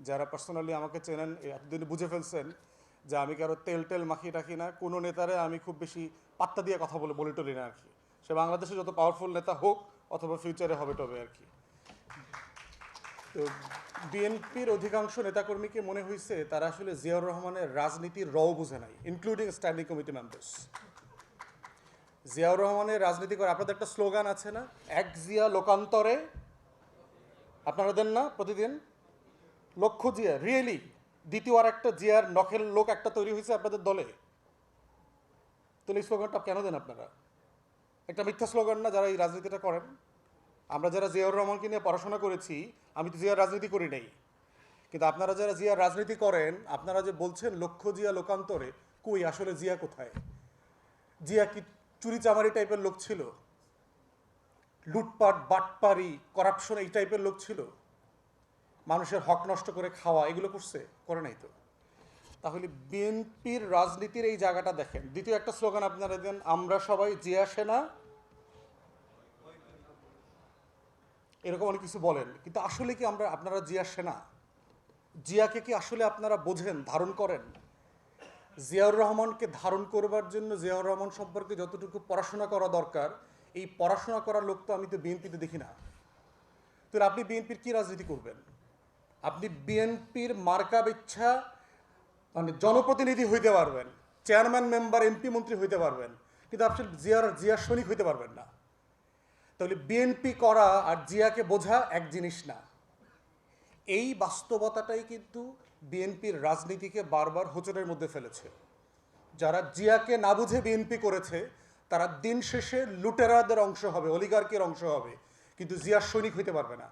যারা পার্সোনালি আমাকে চেনেন এতদিন বুঝে ফেলছেন যে আমি কারো তেল টেল মাখিয়ে রাখি না, কোনো নেতারে আমি খুব বেশি পাত্তা দিয়ে কথা বলে টলি না আর কি। সে বাংলাদেশে যত পাওয়ারফুল নেতা হোক অথবা ফিউচারে হবে টবে আর কি। তো বিএনপির অধিকাংশ নেতাকর্মীকে মনে হয়েছে তারা আসলে জিয়াউর রহমানের রাজনীতির রও বুঝে নাই, including standing committee members. Ziaur রহমানের রাজনীতি করে আপনাদের একটা স্লোগান আছে না, এক জিয়া লোকান্তরে, আপনারা দেন না প্রতিদিন? লক্ষ জিয়া, রিয়েলি দ্বিতীয় আর একটা জিয়ার নখের লোক একটা তৈরি হয়েছে আপনাদের দলে? তাহলে এই স্লোগানটা কেন দেন আপনারা? একটা মিথ্যা স্লোগান না যারা এই রাজনীতিটা করেন? আমরা যারা জিয়াউর রহমানকে নিয়ে পড়াশোনা করেছি, আমি তো জিয়ার রাজনীতি করি নাই, কিন্তু আপনারা যারা জিয়ার রাজনীতি করেন, আপনারা যে বলছেন লক্ষ জিয়া লোকান্তরে, কই আসলে জিয়া কোথায়? জিয়া কি চুরি চামারি টাইপের লোক ছিল? লুটপাট বাটপারি করাপশন এই টাইপের লোক ছিল? মানুষের হক নষ্ট করে খাওয়া এগুলো করছে? করে নাই তো। তাহলে বিএনপির রাজনীতির এই জায়গাটা দেখেন। দ্বিতীয় একটা স্লোগান আপনারা দেন, আমরা সবাই জিয়া সেনা, এরকম অনেক কিছু বলেন, কিন্তু আসলে কি আপনারা জিয়া সেনা? জিয়াকে কি আসলে আপনারা বোঝেন, ধারণ করেন? জিয়াউর রহমানকে ধারণ করবার জন্য জিয়াউর রহমান সম্পর্কে যতটুকু পড়াশোনা করা দরকার, এই পড়াশোনা করার লোক তো আমি তো বিএনপিতে দেখি না। তাহলে আপনি বিএনপির কি রাজনীতি করবেন? আপনি বিএনপির মার্কা ইচ্ছা মানে জনপ্রতিনিধি হইতে পারবেন, চেয়ারম্যান মেম্বার এমপি মন্ত্রী হইতে পারবেন, কিন্তু আপনি জিয়ার সৈনিক হইতে পারবেন না। তাহলে বিএনপি করা আর জিয়াকে বোঝা এক জিনিস না। এই বাস্তবতাটাই কিন্তু বিএনপির রাজনীতিকে বারবার হোঁচটের মধ্যে ফেলেছে। যারা জিয়াকে না বুঝে বিএনপি করেছে, তারা দিন শেষে লুটেরাদের অংশ হবে, অলিগার্কের অংশ হবে, কিন্তু জিয়ার সৈনিক হইতে পারবে না।